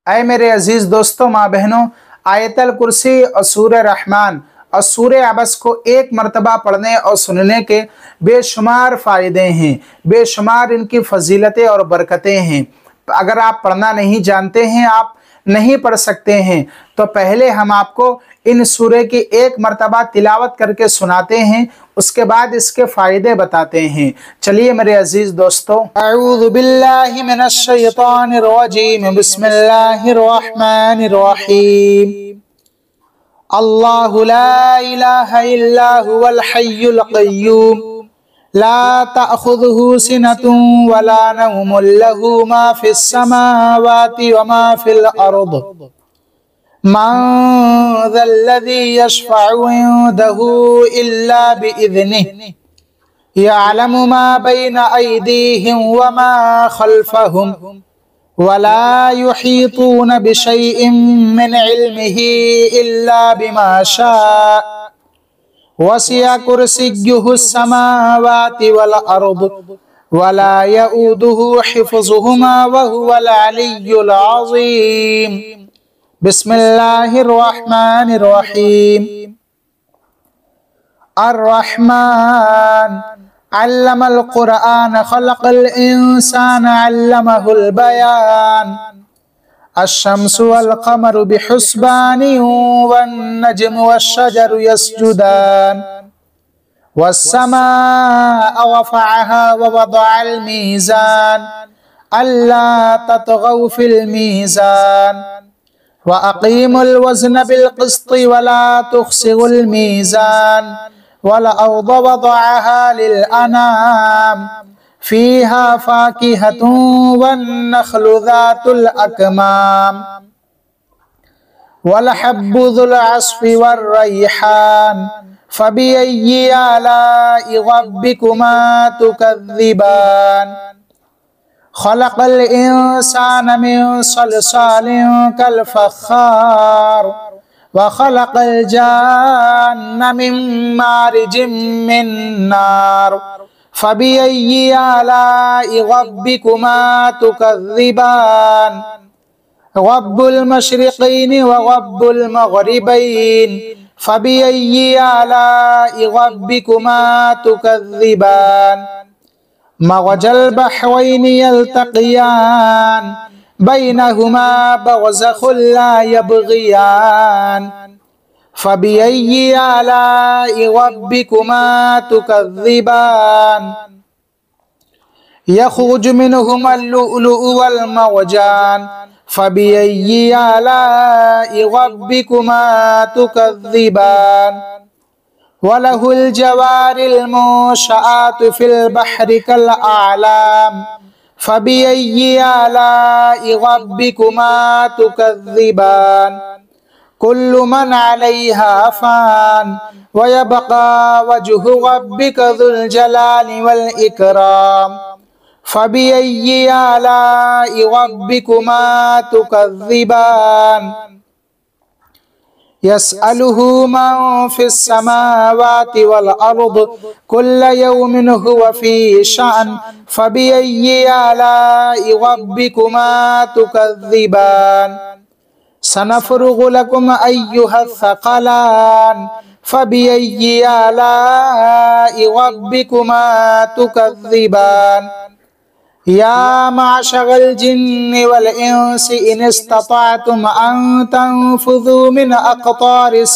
ऐ मेरे अजीज दोस्तों, माँ बहनों, आयतल कुर्सी और सूरह रहमान और सूरह अबस को एक मरतबा पढ़ने और सुनने के बेशुमार फ़ायदे हैं, बेशुमार इनकी फजीलतें और बरकतें हैं। अगर आप पढ़ना नहीं जानते हैं, आप नहीं पढ़ सकते हैं, तो पहले हम आपको इन सूरह की एक मरतबा तिलावत करके सुनाते हैं, उसके बाद इसके फ़ायदे बताते हैं। चलिए मेरे अजीज दोस्तों, अऊज़ु बिल्लाहि मिनश शैतानिर रजीम, बिस्मिल्लाहिर रहमानिर रहीम। अल्लाहु ला इलाहा इल्ला हुवल हय्युल क़य्यूम, ला तअख़ुज़ुहु सिनतुन वला नौमुन, लहू मा फ़िस समावाति व मा फ़िल अर्द, मन ज़ल्लज़ी यशफ़अु इंदहु इल्ला बिइज़निहि, यअलमु मा बैन अयदीहिम व मा ख़ल्फ़हुम, वला युहीतून बिशैइन मिन इल्मिही इल्ला बिमा शाअ, वसिअ कुर्सिय्युहुस समावाति वल अर्द, वला यऊदुहु हिफ्ज़ुहुमा व हुवल अलिय्युल अज़ीम। बिस्मिल्लाहिर रहमानिर रहीम। अर्रहमान अल्लमल कुरआन खलक़ल इंसान अल्लमहुल बयान, अश्शम्सु वल क़मरु बिहुस्बानिन वन नज्मु वश्शजरु यस्जुदान, वस्समाअ रफ़अहा व वदअल मीज़ान, अल्ला ततग़ौ फ़िल मीज़ान, व अक़ीमुल वज़न बिल क़िस्ति वला तुख़्सिरुल मीज़ान, वल अर्ज़ वदअहा लिल अनाम, फ़ीहा फ़ाकिहतुन वन नख़्लु ज़ातुल अकमाम, वल हब्बु ज़ुल अस्फ़ि वर रैहान, फ़बिअय्यि आलाइ रब्बिकुमा तुकज़्ज़िबान। ख़लक़ल इंसान मिन सलसालिन कल फ़ख़्ख़ार, व ख़लक़ल जान्न मिन मारिजिम मिन नार, फ़बिअय्यि आलाइ रब्बिकुमा तुकज़्ज़िबान। रब्बुल मशरिक़ैनि व रब्बुल मग़रिबैनि, फ़बिअय्यि आलाइ रब्बिकुमा तुकज़्ज़िबान। मरजल बहरैनि यल्तक़ियान, बैनहुमा बरज़ख़ुन ला यबग़ियान, फ़बिअय्यि आलाइ रब्बिकुमा तुकज़्ज़िबान। यख़रुजु मिनहुमल लुअलुअु वल मरजान, फ़बिअय्यि आलाइ रब्बिकुमा तुकज़्ज़िबान। वलहुल जवारिल मुंशआतु फ़िल बहरि कल आलाम, फ़बिअय्यि आलाइ रब्बिकुमा तुकज़्ज़िबान। कुल्लु मन अलैहा फ़ान, व यबक़ा वज्हु रब्बिका ज़ुल जलालि वल इकराम, फ़बिअय्यि आलाइ रब्बिकुमा तुकज़्ज़िबान। यसअलुहु मन फ़िस समावाति वल अर्द, कुल्ल यौमिन हुव फ़ी शअन, फ़बिअय्यि आलाइ रब्बिकुमा तुकज़्ज़िबान। सनफ़्रुग़ु लकुम अय्युहस्सक़लान, फ़बिअय्यि आलाइ रब्बिकुमा तुकज़्ज़िबान। या माशरल जिन्नि वल इंसि इन इस्तताअतुम अन तंफुज़ू मिन अक़तारिस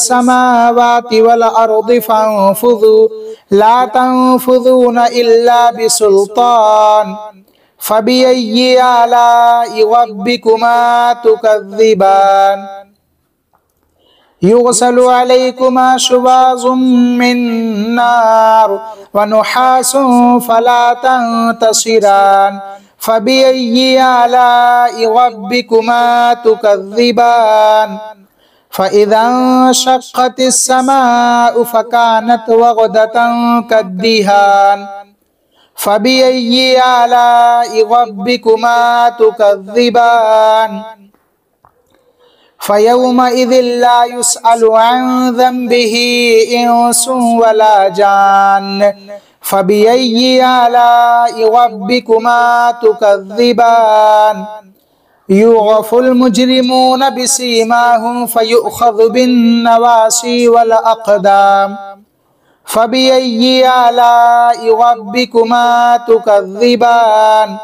समावाति वल अर्दि फंफुज़ू ला तंफुज़ून इल्ला बिसुल्तान, फ़बिअय्यि आलाइ रब्बिकुमा तुकज़्ज़िबान। युग़सलु अलैकुमा शुवाज़ुम मिन नार, व नुहासुन फला तंतसिरान, फ़बिअय्यि आलाइ रब्बिकुमा तुकज़्ज़िबान। फ़इज़ा इंशक़्क़तिस समाअु फ़कानत वरदतन कद्दिहान, फ़बिअय्यि आलाइ रब्बिकुमा तुकज़्ज़िबान। फ़यौमइज़िन ला युस्अलु अन ज़ंबिही इंसुन वला जान्न, فبأي آلاء ربكما تكذبان يعرف المجرمون بسيماهم فيؤخذ بالنواصي والأقدام فبأي آلاء ربكما تكذبان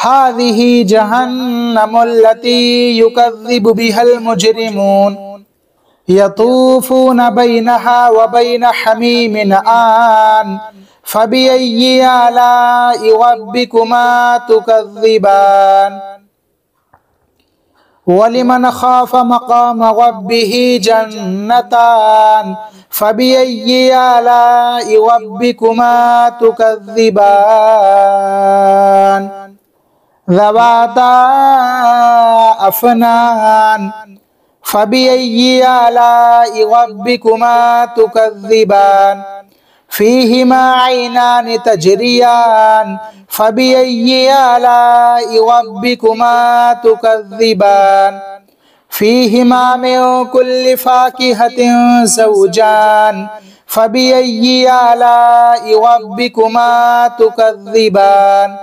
هذه جهنم التي يكذب بها المجرمون يطوفون بينها وبين حميم آن فبأي آلاء ربكما تكذبان ولمن خاف مقام ربه جنتان فبأي آلاء ربكما تكذبان ذواتا أفنان فبأي آلاء ربكما تكذبان فيهما عينان تجريان فبأي آلاء ربكما تكذبان فيهما من كل فاكهة زوجان فبأي آلاء ربكما تكذبان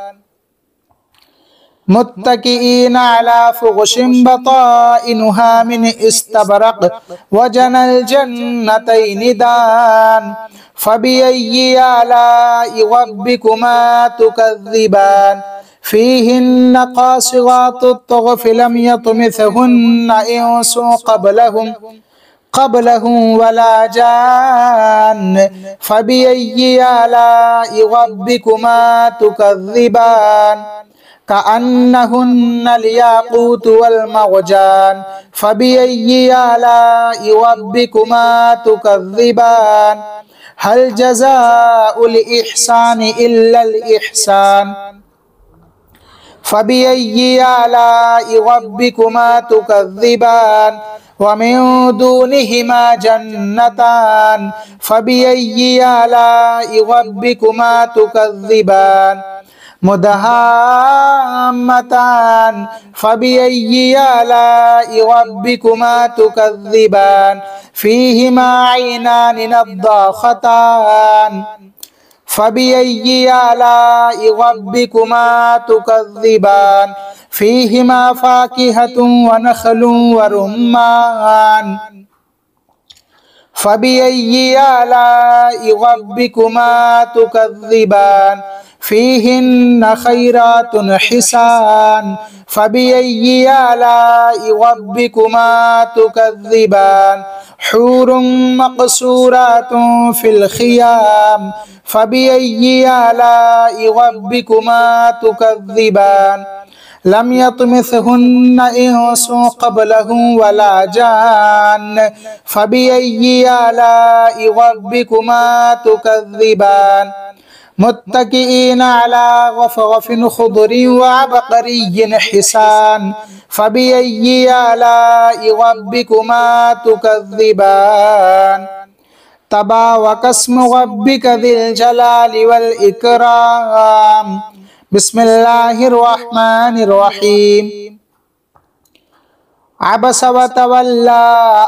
متكئين على فرش بطائنها من استبرق وجنى الجنتين دان فبأي آلاء ربكما تكذبان فيهن قاصرات الطرف لم يطمثهن إنس قبلهم ولا جان فبأي آلاء ربكما تكذبان كأنهن الياقوت والمرجان فبأي آلاء ربكما تكذبان هل جزاء الإحسان إلا الإحسان فبأي آلاء ربكما تكذبان ومن دونهما جنتان فبأي آلاء ربكما تكذبان مدهامتان فبأي آلاء ربكما تكذبان فيهما عينان نضاختان فبأي آلاء ربكما تكذبان فيهما فاكهة ونخل ورمان فبأي آلاء ربكما تكذبان فيهن خيرات حسان فبأي آلاء ربكما تكذبان حور مقصورات في الخيام فبأي آلاء ربكما تكذبان لم يطمثهن إنس قبلهم ولا جان فبأي آلاء ربكما تكذبان متكئين على رفرف خضر وعبقري حسان فبأي آلاء ربكما تكذبان تبارك اسم ربك ذي الجلال والإكرام بسم الله الرحمن الرحيم عبس وتولى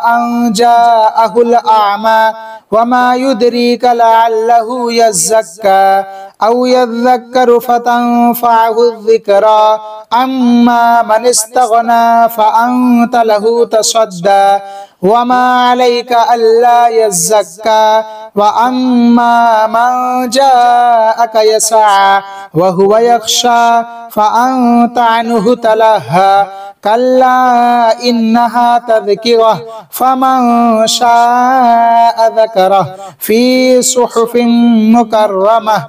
أن جاءه الأعمى وما يدريك لعله يزكى أو يذكر فتنفعه الذكرى أما من استغنى فأنت له تصدى وما عليك ألا يزكى وأما من جاءك يسعى وهو يخشى فأنت عنه تلهى كلا إنها تذكرة فمن شاء ذكره في صحف مكرمة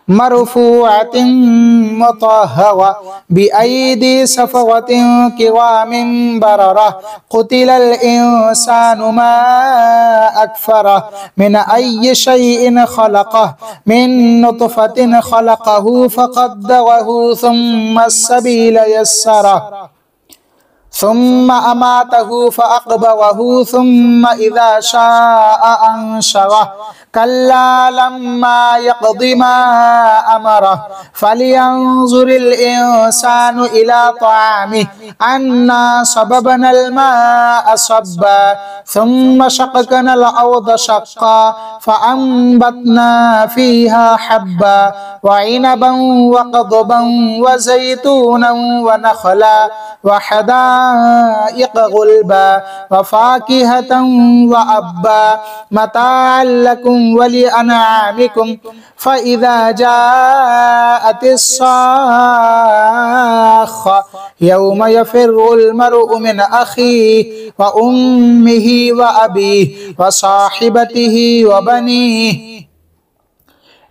مرفوعة مطهرة بأيدي سفرة كرام بررة قتل الإنسان ما أكفره من أي شيء خلقه من نطفة خلقه فقدره ثم السبيل يسره सुम्मा अमातहु फ़अक़बरहु सुम्मा इज़ा शाअ अंशरह कल्ला लम्मा यक़दि मा अमरह फ़लियंज़ुरिल इंसानु इला तआमिहि अन्ना सबबनल माअ सब्बा सुम्मा शक़क़नल अर्ज़ शक़्क़ा फ़अंबतना फ़ीहा हब्बा वइनबन वक़दबन वज़ैतूनन वनख़ला वहदाइक़ गुल्बा वफ़ाकिहतन वअब्बा मताअन लकुम वलिअनआमिकुम फ़इज़ा जाअतिस्साख़्ख़ा यौम यफ़िर्रुल मर्उ मिन अख़ीहि व उम्मिहि व अबीहि व साहिबतिहि व बनीहि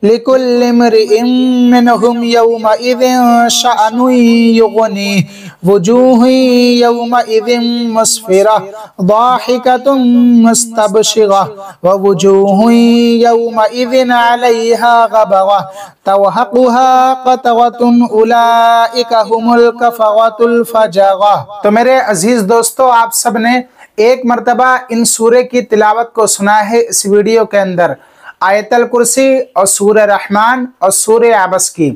लिकुल्लि इम्रिइन मिनहुम यौमइज़िन शअनुन युग़नीहि वुजूहुन यौमइज़िन मुस्फ़िरह ज़ाहिकतुन मुस्तबशिरह व वुजूहुन यौमइज़िन अलैहा ग़बरह तर्हक़ुहा क़तरतुन उलाइका हुमुल कफ़रतुल फ़जरह। तो मेरे अजीज दोस्तों, आप सब ने एक मर्तबा इन सूरे की तिलावत को सुना है इस वीडियो के अंदर, आयतल कुर्सी और सूरह रहमान और सूरह अबस की।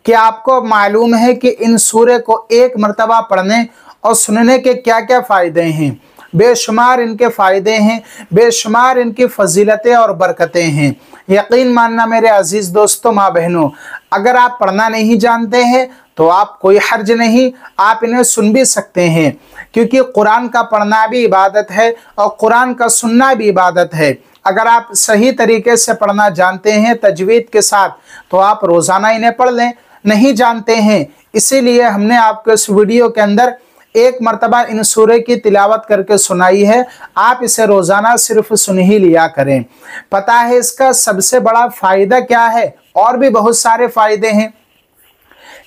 क्या आपको मालूम है कि इन सूरे को एक मर्तबा पढ़ने और सुनने के क्या क्या फ़ायदे हैं? बेशुमार इनके फ़ायदे हैं, बेशुमार इनकी फजीलतें और बरकतें हैं। यकीन मानना मेरे अजीज़ दोस्तों, माँ बहनों, अगर आप पढ़ना नहीं जानते हैं तो आप कोई हर्ज नहीं, आप इन्हें सुन भी सकते हैं, क्योंकि कुरान का पढ़ना भी इबादत है और कुरान का सुनना भी इबादत है। अगर आप सही तरीके से पढ़ना जानते हैं तजवीद के साथ तो आप रोज़ाना इन्हें पढ़ लें। नहीं जानते हैं, इसीलिए हमने आपको इस वीडियो के अंदर एक मर्तबा इन सूरे की तिलावत करके सुनाई है। आप इसे रोज़ाना सिर्फ सुन ही लिया करें। पता है इसका सबसे बड़ा फ़ायदा क्या है? और भी बहुत सारे फ़ायदे हैं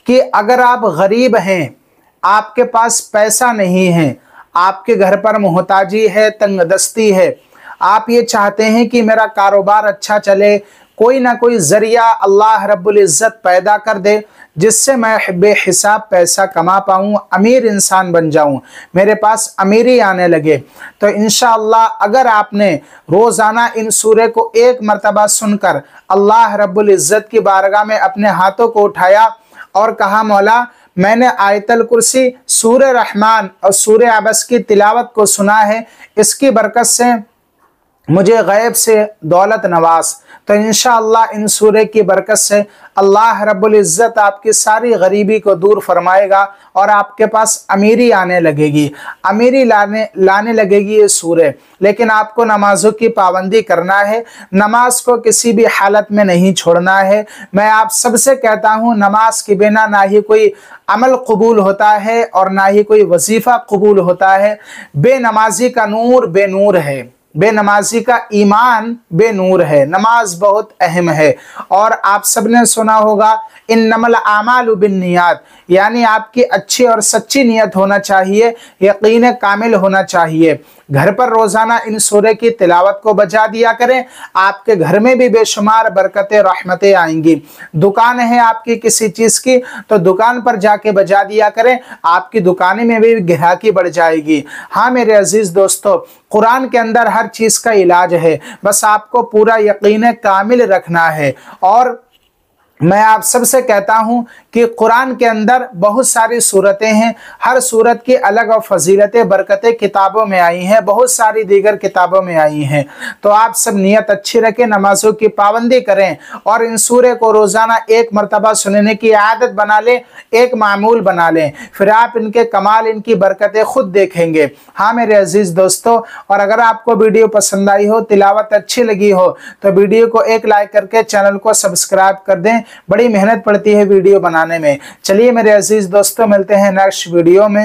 कि अगर आप गरीब हैं, आपके पास पैसा नहीं है, आपके घर पर मोहताजी है, तंगदस्ती है, आप ये चाहते हैं कि मेरा कारोबार अच्छा चले, कोई ना कोई ज़रिया अल्लाह रब्बुल इज़्ज़त पैदा कर दे जिससे मैं बेहिसाब पैसा कमा पाऊँ, अमीर इंसान बन जाऊँ, मेरे पास अमीरी आने लगे, तो इंशाअल्लाह अगर आपने रोज़ाना इन सूरे को एक मर्तबा सुनकर अल्लाह रब्बुल इज़्ज़त की बारगाह में अपने हाथों को उठाया और कहा, मौला मैंने आयतल कुर्सी, सूरह रहमान और सूरह अबस की तिलावत को सुना है, इसकी बरकत से मुझे गैब से दौलत नवाज, तो इंशाअल्लाह इन सूरे की बरकत से अल्लाह रब्बुल इज़्ज़त आपकी सारी गरीबी को दूर फरमाएगा और आपके पास अमीरी आने लगेगी, अमीरी लाने लगेगी ये सूरे। लेकिन आपको नमाजों की पाबंदी करना है, नमाज को किसी भी हालत में नहीं छोड़ना है। मैं आप सबसे कहता हूँ, नमाज के बिना ना ही कोई अमल कबूल होता है और ना ही कोई वजीफ़ा कबूल होता है। बेनमाजी का नूर बेनूर है, बेनमाजी का ईमान बेनूर है। नमाज बहुत अहम है। और आप सबने सुना होगा, इन्नमल आमालु बिन्नियात, यानी आपकी अच्छी और सच्ची नियत होना चाहिए, यकीन कामिल होना चाहिए। घर पर रोज़ाना इन सूरे की तिलावत को बजा दिया करें, आपके घर में भी बेशुमार बरकतें रहमतें आएंगी। दुकान है आपकी किसी चीज़ की तो दुकान पर जाके बजा दिया करें, आपकी दुकान में भी ग्राहकी बढ़ जाएगी। हाँ मेरे अजीज़ दोस्तों, कुरान के अंदर हर चीज़ का इलाज है, बस आपको पूरा यकीन कामिल रखना है। और मैं आप सबसे कहता हूं कि कुरान के अंदर बहुत सारी सूरतें हैं, हर सूरत की अलग और फजीलतें बरकतें किताबों में आई हैं, बहुत सारी दीगर किताबों में आई हैं। तो आप सब नियत अच्छी रखें, नमाजों की पाबंदी करें और इन सूरे को रोज़ाना एक मर्तबा सुनने की आदत बना लें, एक मामूल बना लें, फिर आप इनके कमाल, इनकी बरकतें खुद देखेंगे। हाँ मेरे अजीज़ दोस्तों, और अगर आपको वीडियो पसंद आई हो, तिलावत अच्छी लगी हो, तो वीडियो को एक लाइक करके चैनल को सब्सक्राइब कर दें। बड़ी मेहनत पड़ती है वीडियो बनाने में। चलिए मेरे अजीज दोस्तों, मिलते हैं नेक्स्ट वीडियो में।